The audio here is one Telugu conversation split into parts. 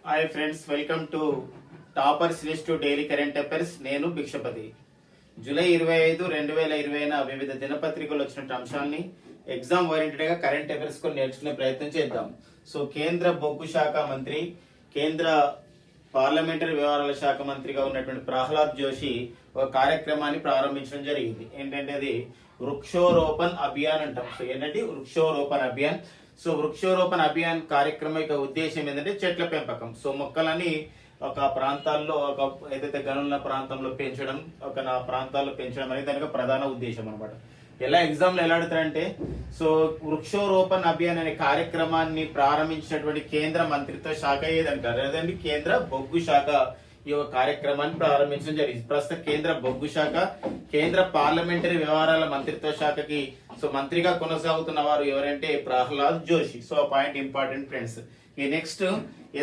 Hi friends, welcome to toppers list daily current affairs. నేను భిక్షపతి. జూలై 25, 2020 వివిధ దినపత్రికలు వచ్చిన అంశాలని ఎగ్జామ్ ఓరియంటెడ్ గా కరెంట్ అఫైర్స్ కొన్ని నేర్చుకునే ప్రయత్నం చేద్దాం. సో కేంద్ర బొగ్గు శాఖ మంత్రి, కేంద్ర పార్లమెంటరీ వ్యవహారాల శాఖ మంత్రిగా ఉన్నటువంటి ప్రహ్లాద్ జోషి ఒక కార్యక్రమాన్ని ప్రారంభించడం జరిగింది. ఏంటంటే అది వృక్షోరోపణ్ అభియాన్ అంటాం. సో ఏంటంటే వృక్షోరోపణ్ అభియాన్. సో వృక్షారోపణ అభియాన్ కార్యక్రమం యొక్క ఉద్దేశం ఏంటంటే చెట్ల పెంపకం. సో మొక్కలని ఒక ప్రాంతాల్లో ఏదైతే గనుల ప్రాంతంలో పెంచడం, ప్రాంతాల్లో పెంచడం అనేది దానికి ప్రధాన ఉద్దేశం అనమాట. ఎలా ఎగ్జామ్ లో ఎలా అడుగుతారంటే, సో వృక్షారోపణ అభియాన్ అనే కార్యక్రమాన్ని ప్రారంభించినటువంటి కేంద్ర మంత్రిత్వ శాఖ ఏదంటారు? అదండి కేంద్ర బొగ్గు శాఖ ఈ యొక్క కార్యక్రమాన్ని ప్రారంభించడం జరిగింది. ప్రస్తుతం కేంద్ర బొగ్గు శాఖ, కేంద్ర పార్లమెంటరీ వ్యవహారాల మంత్రిత్వ శాఖకి సో మంత్రిగా కొనసాగుతున్న వారు ఎవరంటే Pralhad Joshi. So point important friends. ఈ నెక్స్ట్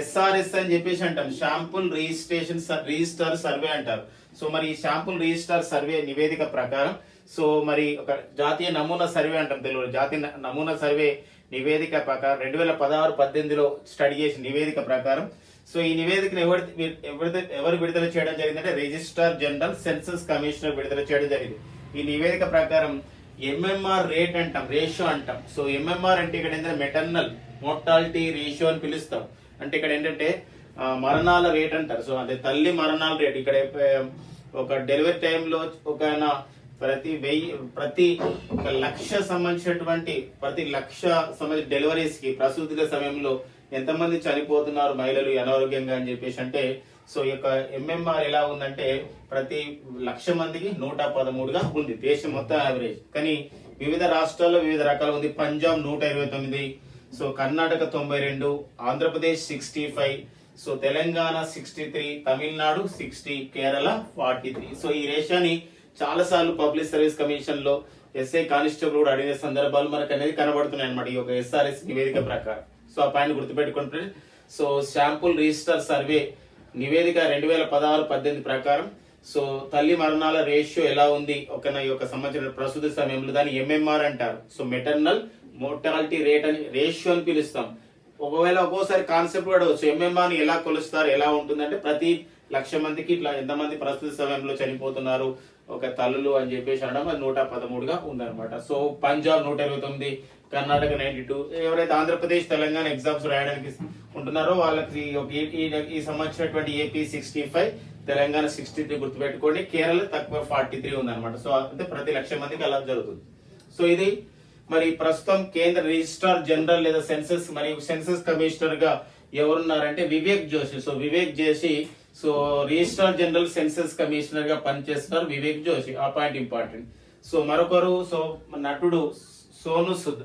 ఎస్ఆర్ఎస్ అని చెప్పేసి అంటాం, శాంపుల్ రిజిస్టర్ సర్వే అంటారు. సో మరి ఈ శాంపుల్ రిజిస్టర్ సర్వే నివేదిక ప్రకారం, సో మరి ఒక జాతీయ నమూనా సర్వే అంటాం తెలుగులో, జాతీయ నమూనా సర్వే నివేదిక ప్రకారం 2016-18లో స్టడీ చేసిన నివేదిక ప్రకారం, సో ఈ నివేదికను ఎవరు విడుదల చేయడం జరిగిందంటే రిజిస్ట్రార్ జనరల్ సెన్సస్ కమిషనర్ విడుదల చేయడం జరిగింది. ఈ నివేదిక ప్రకారం ఎంఎంఆర్ రేట్ అంటాం, రేషియో అంటాం. సో ఎంఎంఆర్ అంటే ఇక్కడ ఏంటంటే మెటర్నల్ మోర్టాలిటీ రేషియో అని పిలుస్తాం. అంటే ఇక్కడ ఏంటంటే మరణాల రేట్ అంటారు. సో అంటే తల్లి మరణాల రేట్. ఇక్కడ ఒక డెలివరీ టైంలో ప్రతి 1,00,000 సంబంధించినటువంటి డెలివరీస్ కి ప్రసూతుల సమయంలో ఎంతమంది చనిపోతున్నారు మహిళలు అనారోగ్యంగా అని చెప్పేసి అంటే, సో ఈ యొక్క ఎంఎంఆర్ ఎలా ఉందంటే ప్రతి 1,00,000 మందికి 113గా ఉంది దేశం మొత్తం యావరేజ్. కానీ వివిధ రాష్ట్రాల్లో వివిధ రకాలు ఉంది. Punjab 129, so Karnataka 92, Andhra Pradesh 65, so Telangana 63, Tamil Nadu 60, Kerala 43. So ఈ రేషియోని చాలా సార్లు పబ్లిక్ సర్వీస్ కమిషన్ లో ఎస్ఐ కానిస్టేబుల్ కూడా అడిగిన సందర్భాలు మనకు అనేది కనబడుతున్నాయి అనమాట ఈ యొక్క ఎస్ఆర్ఎస్ నివేదిక ప్రకారం. సో ఆ పాయింట్ గుర్తుపెట్టుకుంటే, సో శాంపుల్ రిజిస్టర్ సర్వే నివేదిక 2016-18 ప్రకారం సో తల్లి మరణాల రేషియో ఎలా ఉంది ఈ యొక్క సంవత్సరం ప్రస్తుత సమయంలో దాన్ని ఎంఎంఆర్ అంటారు. సో మెటర్నల్ మోర్టాలిటీ రేట్ అని రేషియో అని పిలుస్తాం. ఒక్కోసారి కాన్సెప్ట్ కూడా వచ్చు, ఎంఎంఆర్ ని ఎలా కొలుస్తారు, ఎలా ఉంటుందంటే ప్రతి 1,00,000 మందికి ఇట్లా ఎంతమంది ప్రస్తుత సమయంలో చనిపోతున్నారు ఒక తల్లులు అని చెప్పేసి అనడం, అది 113గా ఉందన్నమాట. సో పంజాబ్ 129, కర్ణాటక 92. ఎవరైతే ఆంధ్రప్రదేశ్ తెలంగాణ ఎగ్జామ్స్ రాయడానికి ఉంటున్నారో వాళ్ళకి ఈ సంవత్సరం ఏపీ 65, తెలంగాణ 63 గుర్తుపెట్టుకోండి. కేరళ తక్కువ 43 ఉందన్నమాట. సో అంటే ప్రతి 1,00,000 మందికి అలా జరుగుతుంది. సో ఇది మరి ప్రస్తుతం కేంద్ర రిజిస్ట్రార్ జనరల్ లేదా సెన్సస్ మరియు సెన్సస్ కమిషనర్ గా ఎవరున్నారంటే Vivek Joshi. So Vivek Joshi so registrar general census commissioner గా పనిచేస్తున్నారు వివేక్ జోషి. ఆ పాయింట్ ఇంపార్టెంట్. సో మరొకరు సో నటుడు సోను సూద్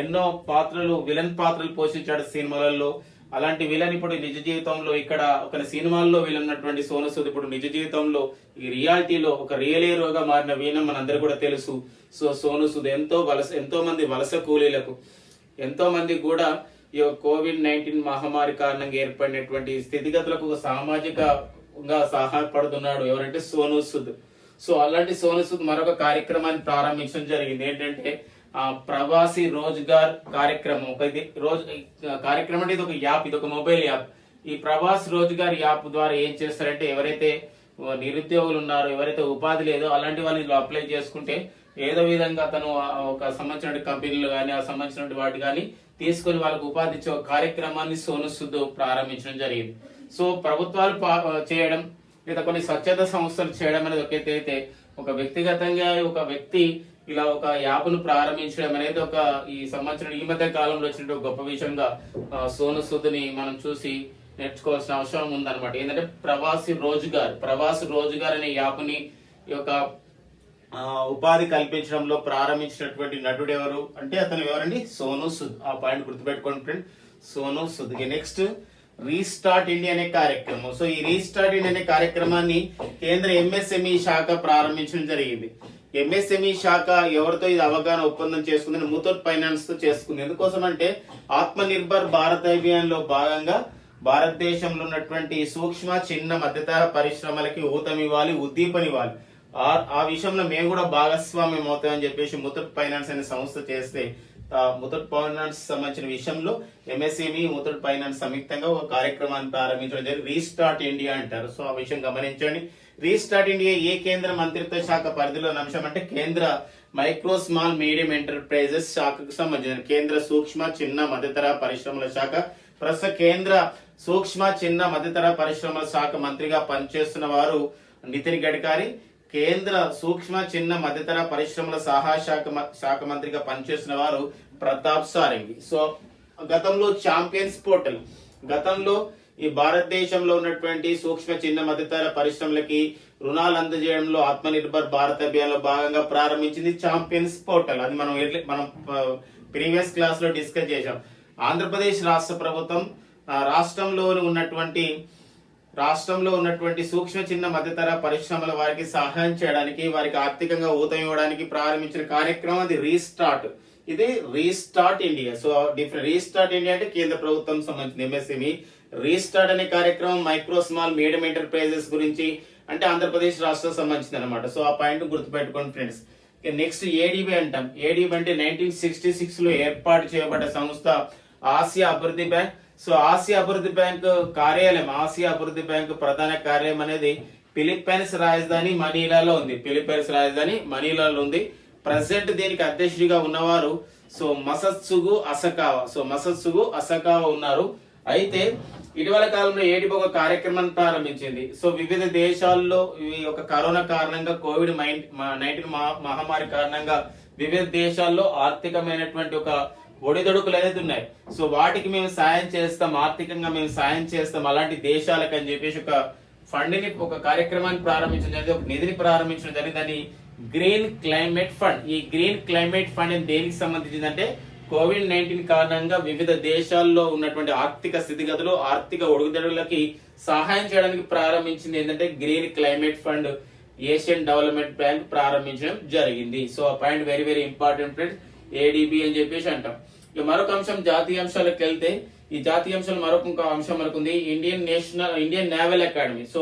ఎన్నో పాత్రలు, విలన్ పాత్రలు పోషించాడు సినిమాలలో. అలాంటి విలన్ ఇప్పుడు నిజ జీవితంలో ఇక్కడ ఒక సినిమాల్లో విలన్ ఉన్నటువంటి సోను సూద్ ఇప్పుడు నిజ జీవితంలో ఈ రియాలిటీలో ఒక రియల్ హీరోగా మారిన వీణం మనందరూ కూడా తెలుసు. సో సోను సూద్ ఎంతో మంది వలస కూలీలకు, ఎంతో మంది కూడా ఈ COVID-19 మహమ్మారి కారణంగా ఏర్పడినటువంటి స్థితిగతులకు సామాజికంగా సహాయపడుతున్నాడు ఎవరంటే సోను సూద్. సో అలాంటి సోను సూద్ మరొక కార్యక్రమాన్ని ప్రారంభించడం జరిగింది. ఏంటంటే ప్రవాసీ రోజ్గార్ కార్యక్రమం. కార్యక్రమం అంటే ఇది ఒక యాప్, ఇది ఒక మొబైల్ యాప్. ఈ ప్రవాస్ రోజ్గార్ యాప్ ద్వారా ఏం చేస్తారంటే ఎవరైతే నిరుద్యోగులు ఉన్నారో, ఎవరైతే ఉపాధి లేదో అలాంటి వాళ్ళు అప్లై చేసుకుంటే ఏదో విధంగా తను ఒక సంబంధించిన కంపెనీలు కానీ ఆ సంబంధించిన వాటి కానీ తీసుకొని వాళ్ళకు ఉపాధి ఇచ్చే ఒక కార్యక్రమాన్ని సోను సూద్ ప్రారంభించడం జరిగింది. సో ప్రభుత్వాలు చేయడం లేదా కొన్ని స్వచ్ఛత సంస్థలు చేయడం అనేది ఒకటైతే, ఒక వ్యక్తిగతంగా ఒక వ్యక్తి ఇలా ఒక యాప్ను ప్రారంభించడం అనేది ఈ సంవత్సరం ఈ మధ్య కాలంలో వచ్చిన గొప్ప విషయంగా సోను సూద్ ని మనం చూసి నేర్చుకోవాల్సిన అవసరం ఉందన్నమాట. ఏంటంటే ప్రవాసి రోజ్గార్ అనే యాప్ ని ఈ యొక్క ఉపాధి కల్పించడంలో ప్రారంభించినటువంటి నటుడు ఎవరు అంటే అతను ఎవరండి? సోను సూద్. ఆ పాయింట్ గుర్తుపెట్టుకోండి friend, Sonu Sood. Next restart India అనే కార్యక్రమం. సో ఈ రీస్టార్ట్ ఇండియా అనే కార్యక్రమాన్ని కేంద్ర ఎంఎస్ఎంఈ శాఖ ప్రారంభించడం జరిగింది. ఎంఎస్ఎంఈ శాఖ ఎవరితో ఇది అవగాహన ఒప్పందం చేసుకుంది? ముతూట్ ఫైనాన్స్ తో చేసుకుంది. ఎందుకోసం అంటే ఆత్మ నిర్భర్ భారత్ అభియాన్ లో భాగంగా భారతదేశంలో ఉన్నటువంటి సూక్ష్మ చిన్న మధ్యతర పరిశ్రమలకి ఊతమివ్వాలి, ఉద్దీపనివ్వాలి. ఆ విషయంలో మేము కూడా భాగస్వామ్యం అవుతామని చెప్పేసి ముతూట్ ఫైనాన్స్ అనే సంస్థ చేస్తే ముతూట్ ఫైనాన్స్ సంబంధించిన విషయంలో ఎంఎస్ఎంఈ ముతూట్ ఫైనాన్స్ సంయుక్తంగా ఒక కార్యక్రమాన్ని ప్రారంభించడం జరిగింది. రీస్టార్ట్ ఇండియా అంటారు. సో ఆ విషయం గమనించండి. రీస్టార్ట్ ఇండియా ఏ కేంద్ర మంత్రిత్వ శాఖ పరిధిలో అంశం అంటే కేంద్ర మైక్రో స్మాల్ మీడియం ఎంటర్ప్రైజెస్ శాఖకు సంబంధించిన కేంద్ర సూక్ష్మ చిన్న మధ్యతర పరిశ్రమల శాఖ. ప్రస్తుత కేంద్ర సూక్ష్మ చిన్న మధ్యతర పరిశ్రమల శాఖ మంత్రిగా పనిచేస్తున్న వారు నితిన్ గడ్కరీ. కేంద్ర సూక్ష్మ చిన్న మధ్యతర పరిశ్రమల శాఖ మంత్రిగా పనిచేస్తున్న వారు ప్రతాప్ సారంగి. సో గతంలో ఛాంపియన్స్ పోర్టల్, గతంలో ఈ భారతదేశంలో ఉన్నటువంటి సూక్ష్మ చిన్న మధ్యతర పరిశ్రమలకి రుణాలు అందజేయడంలో ఆత్మనిర్భర్ భారత్ అభియాన్ లో భాగంగా ప్రారంభించింది ఛాంపియన్స్ పోర్టల్. అది మనం ప్రీవియస్ క్లాస్ లో డిస్కస్ చేశాం. ఆంధ్రప్రదేశ్ రాష్ట్ర ప్రభుత్వం రాష్ట్రంలో ఉన్నటువంటి సూక్ష్మ చిన్న మధ్యతర పరిశ్రమల వారికి సహాయం చేయడానికి, వారికి ఆర్థికంగా ఊతం ఇవ్వడానికి ప్రారంభించిన కార్యక్రమం అది రీస్టార్ట్. ఇది restart India. So restart India అంటే కేంద్ర ప్రభుత్వం సంబంధించిన ఎంఎస్ఎంఈ. రీస్టార్ట్ అనే కార్యక్రమం మైక్రో స్మాల్ మీడియం ఎంటర్ప్రైజెస్ గురించి అంటే ఆంధ్రప్రదేశ్ రాష్ట్రం సంబంధించింది అనమాట. సో ఆ పాయింట్ గుర్తుపెట్టుకోండి ఫ్రెండ్స్. నెక్స్ట్ ఏడీబీ అంటాం. ఏడీబీ అంటే 1966 లో ఏర్పాటు చేయబడ్డ సంస్థ ఆసియా అభివృద్ధి బ్యాంక్. సో ఆసియా అభివృద్ధి బ్యాంక్ కార్యాలయం, ఆసియా అభివృద్ధి బ్యాంక్ ప్రధాన కార్యాలయం అనేది ఫిలిప్పైన్స్ రాజధాని మనీలాలో ఉంది. ప్రెసిడెంట్ దీనికి అధ్యక్షుడిగా ఉన్నవారు మసత్సుగు అసకావా ఉన్నారు. అయితే ఇటీవల కాలంలో ఏడీబీ ఒక కార్యక్రమాన్ని ప్రారంభించింది. సో వివిధ దేశాల్లో ఈ యొక్క కరోనా కారణంగా కోవిడ్-19 మహమ్మారి కారణంగా వివిధ దేశాల్లో ఆర్థికమైనటువంటి ఒక ఒడిదొడుకులు అనేది ఉన్నాయి. సో వాటికి మేము సాయం చేస్తాం, ఆర్థికంగా మేము సాయం చేస్తాం అలాంటి దేశాలకు అని చెప్పేసి ఒక ఫండ్ ని, ఒక కార్యక్రమాన్ని ప్రారంభించడం జరిగింది, ఒక నిధిని ప్రారంభించడం జరిగింది. దాన్ని గ్రీన్ క్లైమేట్ ఫండ్. ఈ గ్రీన్ క్లైమేట్ ఫండ్ దేనికి సంబంధించిందంటే కోవిడ్-19 కారణంగా వివిధ దేశాల్లో ఉన్నటువంటి ఆర్థిక స్థితిగతులు, ఆర్థిక ఒడుగుదడులకి సహాయం చేయడానికి ప్రారంభించింది ఏంటంటే green climate fund. Asian development bank ప్రారంభించడం జరిగింది. సో ఆ point very very important friends, ADB అని చెప్పేసి అంటాం. ఇక మరొక అంశం జాతీయ అంశాలకు వెళ్తే, ఈ జాతీయ అంశాలు మరొక అంశం మనకు ఉంది, Indian Naval Academy. So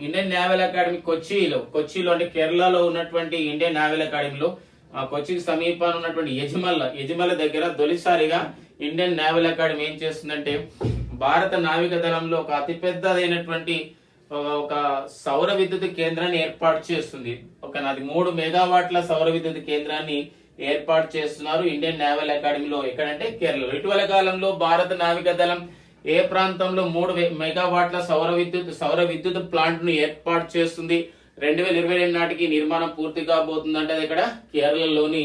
Indian Naval Academy కొచ్చిలో అంటే కేరళలో ఉన్నటువంటి ఇండియన్ నేవల్ అకాడమీలో కొచ్చికి సమీపాన్ని ఉన్నటువంటి యజిమల్ల దగ్గర తొలిసారిగా ఇండియన్ నేవల్ అకాడమీ ఏం చేస్తుందంటే భారత నావిక దళంలో ఒక అతిపెద్దదైనటువంటి ఒక సౌర విద్యుత్ కేంద్రాన్ని ఏర్పాటు చేస్తుంది. 3 మెగావాట్ల సౌర విద్యుత్ కేంద్రాన్ని ఏర్పాటు చేస్తున్నారు ఇండియన్ నేవల్ అకాడమీలో. ఎక్కడంటే కేరళలో. ఇటీవల కాలంలో భారత నావిక దళం ఏ ప్రాంతంలో 3 మెగావాట్ల సౌర విద్యుత్ ప్లాంట్ ను ఏర్పాటు చేస్తుంది. 2022 నాటికి నిర్మాణం పూర్తి కాబోతుందంటే అది ఇక్కడ కేరళలోని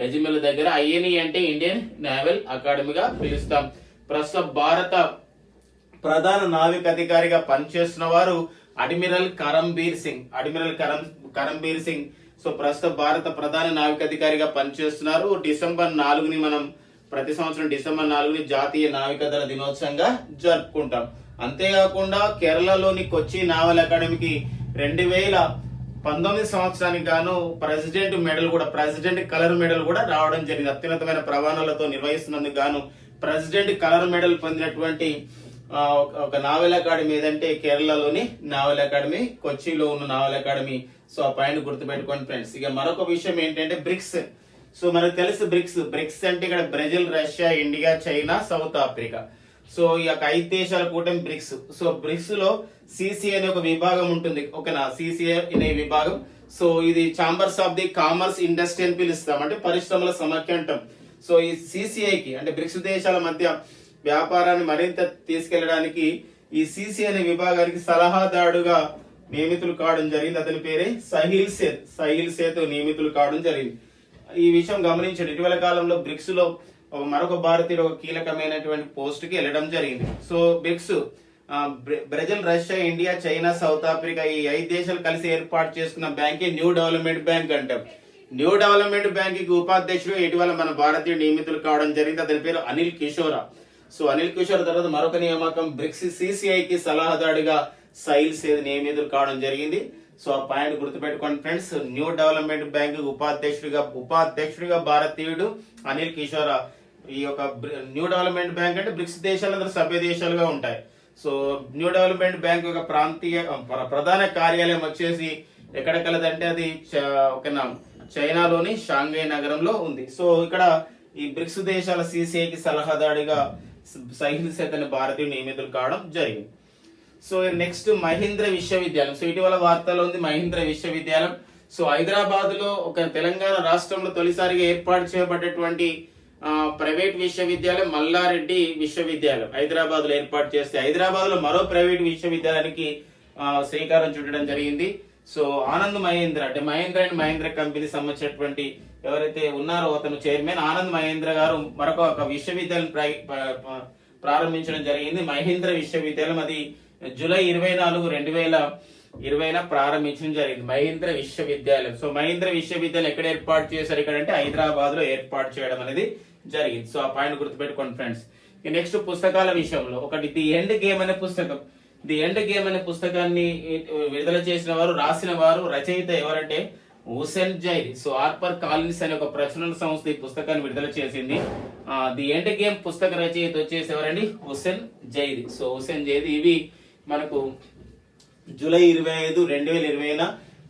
యజిమల్ దగ్గర. ఐఎన్ఈ అంటే ఇండియన్ నేవల్ అకాడమీగా పిలుస్తాం. ప్రస్తుత భారత ప్రధాన నావిక అధికారిగా పనిచేస్తున్న వారు అడ్మిరల్ కరంబీర్ సింగ్. సో ప్రస్తుత భారత ప్రధాన నావిక అధికారిగా పనిచేస్తున్నారు. డిసెంబర్ 4ని మనం ప్రతి సంవత్సరం డిసెంబర్ 4ని జాతీయ నావికాదళ దినోత్సవంగా జరుపుకుంటాం. అంతేకాకుండా కేరళలోని కొచ్చి నావల్ అకాడమీకి 2019 సంవత్సరానికి గాను ప్రెసిడెంట్ కలర్ మెడల్ కూడా రావడం జరిగింది. అత్యున్నతమైన ప్రమాణాలతో నిర్వహిస్తున్నందుకు గాను ప్రెసిడెంట్ కలర్ మెడల్ పొందినటువంటి ఒక నావల్ అకాడమీ ఏదంటే కేరళలోని నావల్ అకాడమీ, కొచ్చిలో ఉన్న నావల్ అకాడమీ. సో ఆ పాయింట్ గుర్తుపెట్టుకోండి ఫ్రెండ్స్. ఇక మరొక విషయం ఏంటంటే బ్రిక్స్. సో మనకు తెలుసు బ్రిక్స్ అంటే ఇక్కడ Brazil, Russia, India, China, south Africa. So ఈ యొక్క 5 దేశాల కూటమి బ్రిక్స్. సో బ్రిక్స్ లో సిసిఐ అనే ఒక విభాగం ఉంటుంది. ఓకేనా, సిసిఐ అనే విభాగం. సో ఇది chambers of the commerce industry అని పిలుస్తాం, అంటే పరిశ్రమల సమాఖ్య అంటాం. సో ఈ సిసిఐకి అంటే బ్రిక్స్ దేశాల మధ్య వ్యాపారాన్ని మరింత తీసుకెళ్లడానికి ఈ సిసిఐ అనే విభాగానికి సలహాదారుడుగా నియమితులు కావడం జరిగింది. అతని పేరే సహిల్ సేత్ నియమితులు కావడం జరిగింది. ఈ విషయం గమనించండి. ఇటీవల కాలంలో బ్రిక్స్ లో మరొక భారతీయుడు ఒక కీలకమైనటువంటి పోస్ట్ కి వెళ్ళడం జరిగింది. So bricks Brazil, Russia, India, China, south Africa ఈ 5 దేశాలు కలిసి ఏర్పాటు చేసుకున్న బ్యాంకే న్యూ డెవలప్మెంట్ బ్యాంక్ అంటాం. న్యూ డెవలప్మెంట్ బ్యాంక్ కి ఉపాధ్యక్షుడు ఇటీవల మన భారతీయుడు నియమితులు కావడం జరిగింది. అతని పేరు అనిల్ కిషోరా. సో అనిల్ కిషోర్ తర్వాత మరొక నియామకం బ్రిక్స్ సిసిఐకి సలహాదారుడిగా సైల్ సేద్ నియమితులు కావడం జరిగింది. సో ఆ పాయింట్ గుర్తుపెట్టుకోండి ఫ్రెండ్స్. న్యూ డెవలప్మెంట్ బ్యాంక్ ఉపాధ్యక్షుడిగా భారతీయుడు అనిల్ కిషోరా. ఈ యొక్క న్యూ డెవలప్మెంట్ బ్యాంక్ అంటే బ్రిక్స్ దేశాలందరూ సభ్య దేశాలుగా ఉంటాయి. సో న్యూ డెవలప్మెంట్ బ్యాంక్ యొక్క ప్రధాన కార్యాలయం వచ్చేసి ఎక్కడ కలదంటే అది చైనాలోని షాంఘై నగరంలో ఉంది. సో ఇక్కడ ఈ బ్రిక్స్ దేశాల సిసిఐకి సలహాదారుడిగా సహిల్ సేత్ అనే భారతీయుడు నియమితులు కావడం జరిగింది. సో నెక్స్ట్ మహీంద్ర విశ్వవిద్యాలయం. సో ఇటీవల వార్తలో ఉంది మహీంద్ర విశ్వవిద్యాలయం. సో హైదరాబాద్ లో ఒక తెలంగాణ రాష్ట్రంలో తొలిసారిగా ఏర్పాటు చేయబడ్డటువంటి ప్రైవేట్ విశ్వవిద్యాలయం మల్లారెడ్డి విశ్వవిద్యాలయం హైదరాబాద్ లో ఏర్పాటు చేస్తే హైదరాబాద్ లో మరో ప్రైవేట్ విశ్వవిద్యాలయానికి శ్రీకారం చుట్టడం జరిగింది. సో ఆనంద్ మహేంద్ర అంటే మహేంద్ర అండ్ మహేంద్ర కంపెనీ సంబంధించినటువంటి ఎవరైతే ఉన్నారో అతను చైర్మన్ ఆనంద్ మహేంద్ర గారు మరొక ఒక విశ్వవిద్యాలయం ప్రారంభించడం జరిగింది. మహేంద్ర విశ్వవిద్యాలయం అది జూలై 24, 2020 ప్రారంభించడం జరిగింది మహేంద్ర విశ్వవిద్యాలయం. సో మహేంద్ర విశ్వవిద్యాలయం ఎక్కడ ఏర్పాటు చేశారు ఇక్కడ అంటే హైదరాబాద్ లో ఏర్పాటు చేయడం అనేది జరిగింది. సో ఆ పాయింట్ గుర్తుపెట్టుకోండి ఫ్రెండ్స్. నెక్స్ట్ పుస్తకాల విషయంలో ఒకటి ది ఎండ్ గేమ్ అనే పుస్తకం. ది ఎండ్ గేమ్ అనే పుస్తకాన్ని విడుదల చేసిన వారు రాసిన వారు రచయిత ఎవరంటే Hussain Zaidi. So Harper Collins అనే ఒక ప్రచురణ సంస్థ ఈ పుస్తకాన్ని విడుదల చేసింది. ది ఎండ్ గేమ్ పుస్తక రచయిత వచ్చేసి ఎవరండి హుసేన్ జైదీ. సో హుసేన్ జైదీ ఇవి మనకు జూలై 25, 2020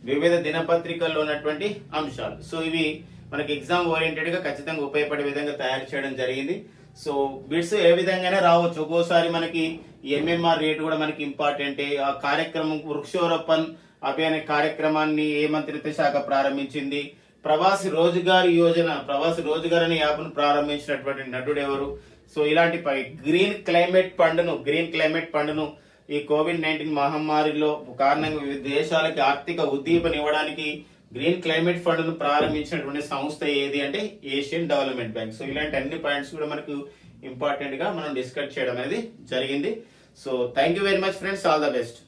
వివిధ దినపత్రికల్లో ఉన్నటువంటి అంశాలు. సో ఇవి మనకి ఎగ్జామ్ ఓరియంటెడ్ గా ఖచ్చితంగా ఉపయోగపడే విధంగా తయారు చేయడం జరిగింది. సో బిట్స్ ఏ విధంగానే రావచ్చు. ఒక్కోసారి మనకి ఎంఎంఆర్ రేట్ కూడా మనకి ఇంపార్టెంట్. ఆ కార్యక్రమం వృక్షారోపణ్ అభియాన్ కార్యక్రమాన్ని ఏ మంత్రిత్వ శాఖ ప్రారంభించింది, ప్రవాసి రోజ్గార్ యోజన ప్రవాసి రోజ్గార్ అనే యాప్ను ప్రారంభించినటువంటి నటుడు ఎవరు. సో ఇలాంటి గ్రీన్ క్లైమేట్ ఫండ్ ను ఈ కోవిడ్-19 మహమ్మారిలో కారణంగా వివిధ దేశాలకి ఆర్థిక ఉద్దీపన ఇవ్వడానికి గ్రీన్ క్లైమేట్ ఫండ్ ను ప్రారంభించినటువంటి సంస్థ ఏది అంటే ఏషియన్ డెవలప్మెంట్ బ్యాంక్. సో ఇలాంటి అన్ని పాయింట్స్ కూడా మనకు ఇంపార్టెంట్ గా మనం డిస్కస్ చేయడం అనేది జరిగింది. So thank you very much friends, all the best.